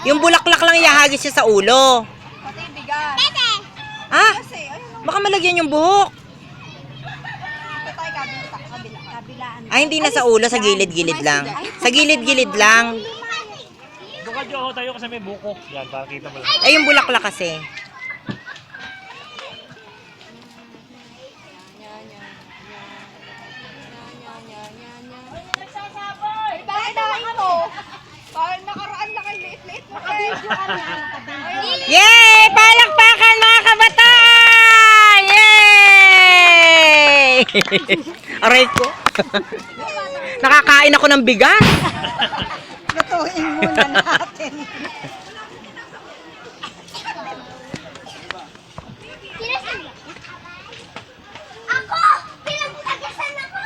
Yung bulaklak lang ihahagis siya sa ulo. Pati bigas. Ah? Kasi, ayun. Baka malagyan yung buhok. Ito tayo kabilaan. Ay, hindi na sa ulo, sa gilid-gilid lang. Sa gilid-gilid lang. Doon ka, Joho, tayo kasi may buko. Yan, para kita mo lang. Ay, yung bulaklak kasi. Bakit ito? Parang nakaraan lang ang liit-liit mo. Nakabidyo ka niya. Yay! Palakpakan mga kabataan! Yay! Aray ko. Nakakain ako ng bigas. Lutuin muna natin. Ako! Pinagtagasan ako!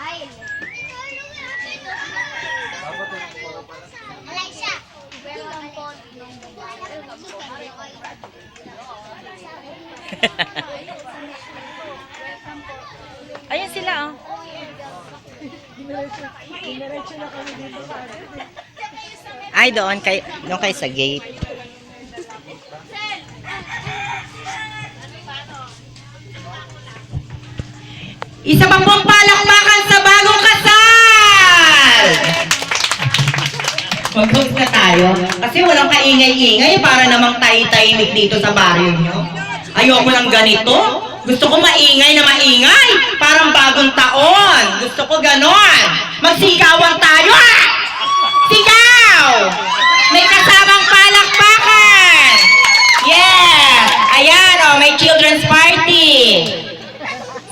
Ay! Alicia! Welcome po. Ayan sila, oh. Ay, doon kay sa gate. Isa pa pong palakpakan sa bagong kasal! Mag-host na tayo. Kasi walang kaingay-ingay para namang tayo-tahimik dito sa baryo nyo. Ayoko ng ganito. Gusto ko maingay na maingay. Parang bagong taon. Gusto ko ganon. Magsikawan tayo, ah! Sigaw! May kasamang palakpakan! Yeah! Ayan, oh, may children's party.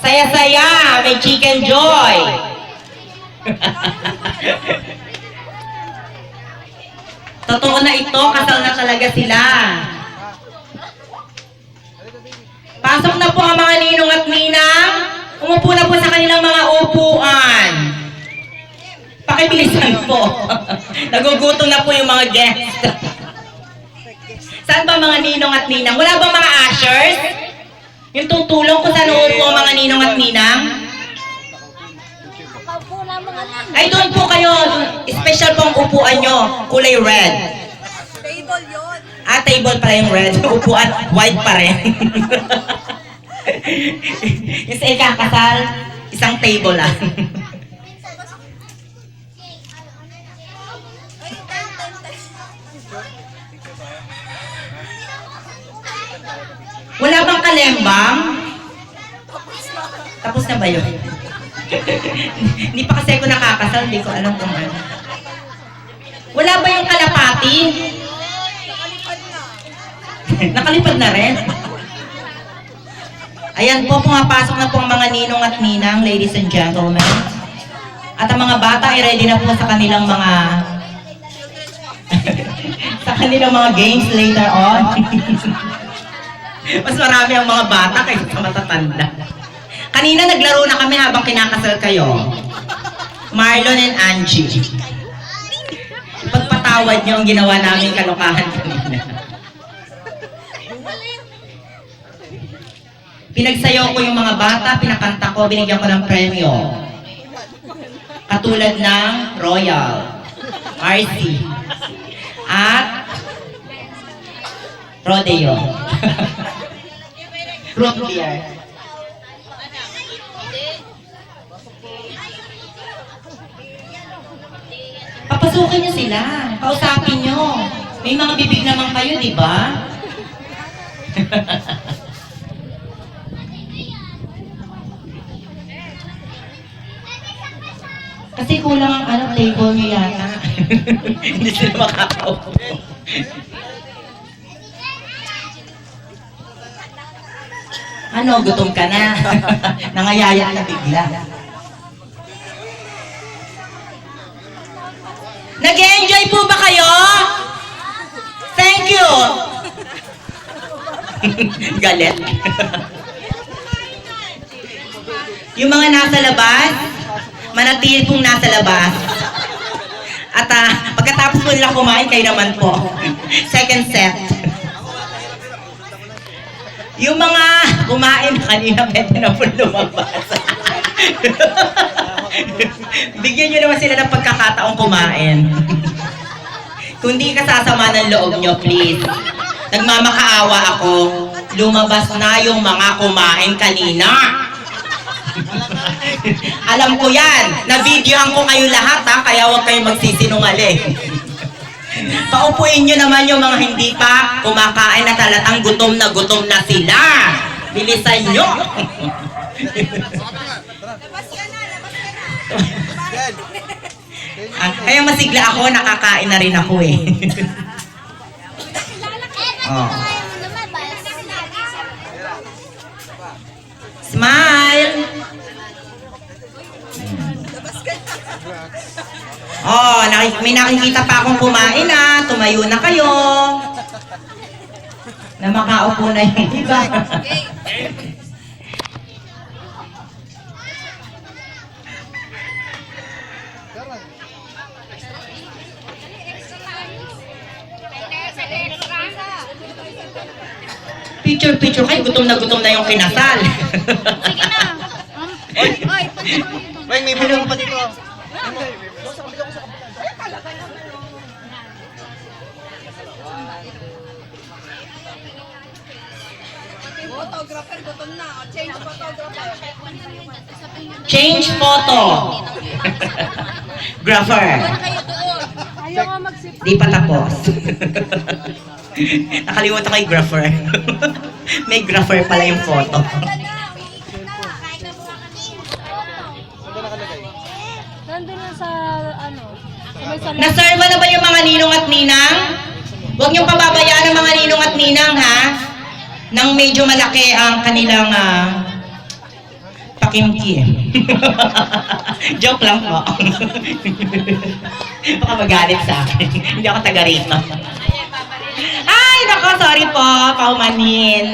Saya-saya, may chicken joy. Totoo na ito, kasal na talaga sila. Pasok na po ang mga ninong at ninang. Umupo na po sa kanilang mga upuan. Pakibilisan po. Nagugutom na po yung mga guests. Saan ba mga ninong at ninang? Wala bang mga ushers? Yung tutulong kung saan uupo ang mga ninong at ninang? Ay, doon po kayo. Special pong upuan nyo. Kulay red. Table yun. Ah, table pala yung red. Upuan, white pa rin. Yung sa ikakasal, isang table lang. Wala bang kalembang? Tapos na ba yun? Hindi pa kasi ako nakakasal, hindi ko alam kung ano. Wala ba yung kalapati? Nakalipad na rin. Ayan po, pumapasok na po ang mga ninong at ninang, ladies and gentlemen. At ang mga bata ay ready na po sa kanilang mga sa kanilang mga games later on. Mas marami ang mga bata kaysa sa matatanda. Kanina naglaro na kami habang kinakasal kayo. Marlon and Angie. Pagpatawad niyo ang ginawa namin kalokahan kanina. Pinagsayaw ko yung mga bata, pinakanta ko, binigyan ko ng premyo. Katulad ng Royal, RC, at Rodeo. Root beer. Papasukin niyo sila. Kausapin niyo. May mga bibig naman kayo, di ba? Kasi kulang ang table niyo yata. Hindi sila makakaupo. Ano, gutom ka na. Nangayaya na bigla. Nag-enjoy po ba kayo? Thank you. Galit. Yung mga nasa labas, manatili pong nasa labas. At pagkatapos po nila kumain, kayo naman po. Second set. Yung mga kumain kanina, pwede na po lumabas. Bigyan nyo naman sila ng pagkakataong kumain. Kung di ka sasama ng loob nyo, please. Nagmamakaawa ako. Lumabas na yung mga kumain kanina. Alam ko yan. Na-videoan ko kayo lahat, ha? Kaya huwag kayong magsisinungaling. Paupuin nyo naman yung mga hindi pa kumakain na talatang gutom na sila. Bilisan nyo. Kaya masigla ako, nakakain na rin ako eh. Oh. Smile! Oh, may nakikita pa akong kumain na. Tumayo na kayo. Na makaupo na yung iba. Picture kayo, gutom na yung kinasal. Sige na. Oy, Weng, may bulong pa dito. Photographer, gutom na. Change photographer. Change photo. Grapher. Ayaw nga magsip. Di pa tapos. Nakalimutan ko yung grapher. May grapher pala yung photo. Nandun na sa, ano, may sa Naserva na ba yung mga ninong at ninang? Huwag niyong pababayaan ang mga ninong at ninang, ha? Nang medyo malaki ang kanilang pakimkim. Joke lang po. Baka magalit sa akin. Hindi ako taga rito. Ay, nako, sorry po. Paumanin.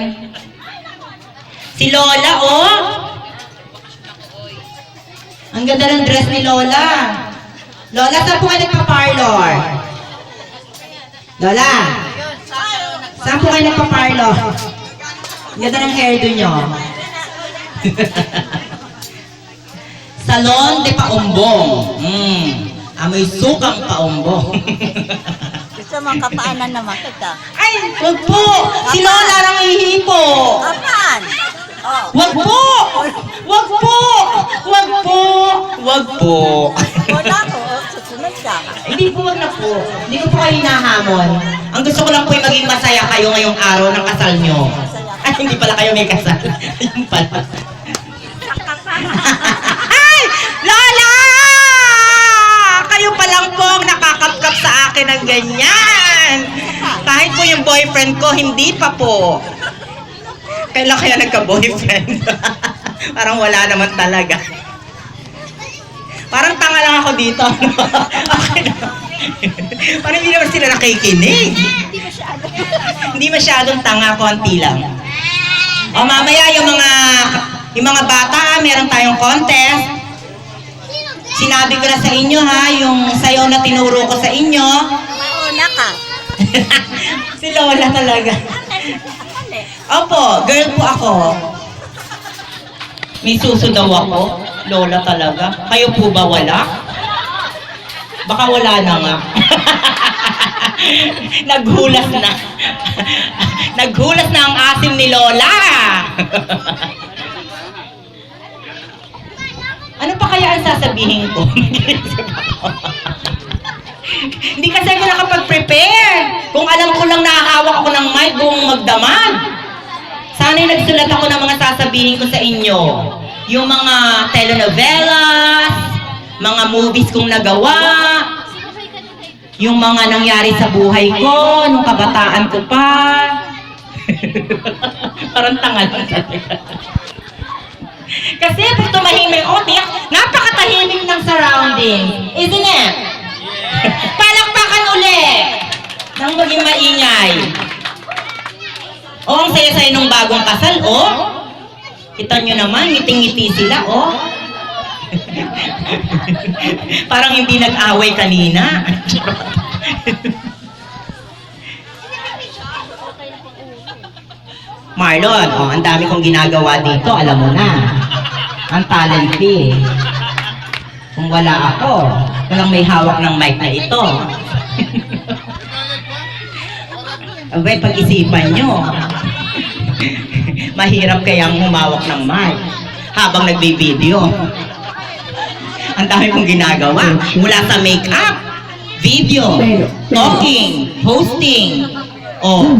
Si Lola, oh. Ang ganda ng dress ni Lola. Lola, saan po kayo nagpa-parlor? Lola, saan po kayo nagpa-parlor? Ang ganda ng hairdo nyo. Salon de Paumbong. Amoy sukang paumbong. Gusto mo kapaanan naman kita. Ay, wag po! Si Lola nang ihipo! Kapan? Oh. Wag po! Wag po! Wag po! Wag po! Wala ko. Susunod ka. Hindi po, wag na po. Hindi ko po kayo hinahamon. Ang gusto ko lang po ay maging masaya kayo ngayong araw ng kasal nyo. Ay, hindi pala kayo may kasal. Ayun pala. Ay! Lola! Kayo pa lang po ang nakakapkap sa akin ng ganyan. Kahit po yung boyfriend ko, hindi pa po. Kailan kaya nagka-boyfriend? Parang wala naman talaga. Parang tanga lang ako dito. Okay na. Parang hindi naman sila nakikinig. Hindi masyadong tanga, konti lang. O mamaya yung mga bata, meron tayong contest. Sinabi ko na sa inyo ha, yung sayaw na tinuro ko sa inyo. Mauna ka. Si Lola talaga. Opo, girl po ako. May suso daw ako. Lola talaga. Kayo po ba wala? Baka wala na nga. Naghulas na. Naghulas na ang asim ni Lola. Ano pa kaya ang sasabihin ko? Hindi kasi ako nakapag-prepare. Kung alam ko lang nakahawak ako ng mic, buong magdamag. Sana'y nagsulat ako ng mga sasabihin ko sa inyo. Yung mga telenovelas, mga movies kong nagawa, yung mga nangyari sa buhay ko, nung kabataan ko pa. Parang tanga lang talaga. Kasi pag tumahimik, napakatahimik ng surrounding. Isn't it? Palakpakan ulit nang maging maingay. Ang saya-saya nung bagong kasal, Kita nyo naman, ngiting-ngiti sila, Parang hindi nag-away kanina. Marlon, oh, ang dami kong ginagawa dito, alam mo na. Ang talent fee. Kung wala ako, walang may hawak ng mic na ito. Abay, pag-isipan nyo. Mahirap kayang humawak ng mic habang nagbi-video. Ang dami kong ginagawa. Mula sa make-up, video, talking, hosting. Oh.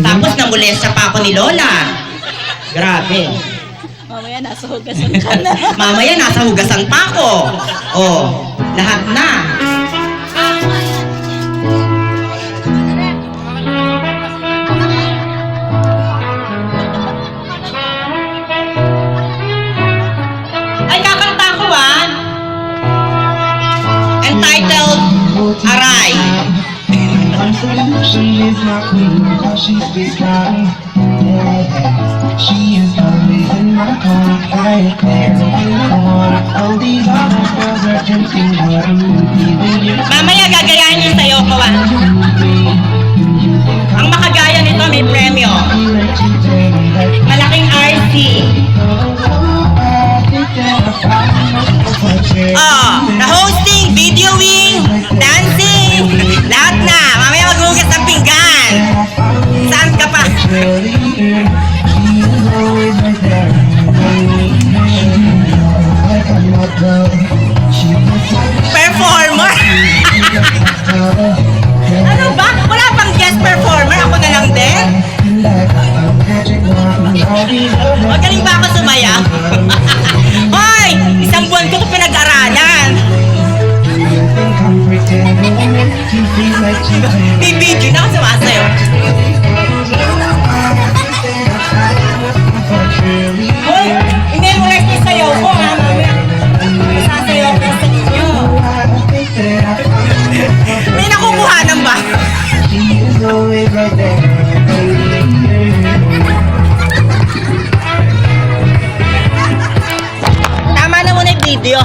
Tapos namulesta pa ako ni Lola. Grabe. Mamaya nasa hugasan ka na. Mamaya nasa hugasan pa ako. Oh, lahat na. Ay, kakanta ko ah. Entitled, Aray. She is my queen because she speaks loud. She is the reason I can't fight there. All these other girls are tempting, but I'm leaving you. Mamaya gagayahin yung sayo ko ah. Ang makagaya nito may premyo. Malaking RC. Oh, na hosting, videoing, dancing, lahat na. Mamaya maghugas ng pinggan. Saan ka pa? Performer? Ano ba? Wala pang guest performer? Ako na lang din? Magaling ba ako sumaya? Hoy! Isang buwan ko ito pinag-aralan. May video na ako sumasayo. Hoy! I-memorize niyo sayaw ko ha, mamaya. Sasayaw ko sa inyo. May nakukuhanan ba? Tama na muna yung video.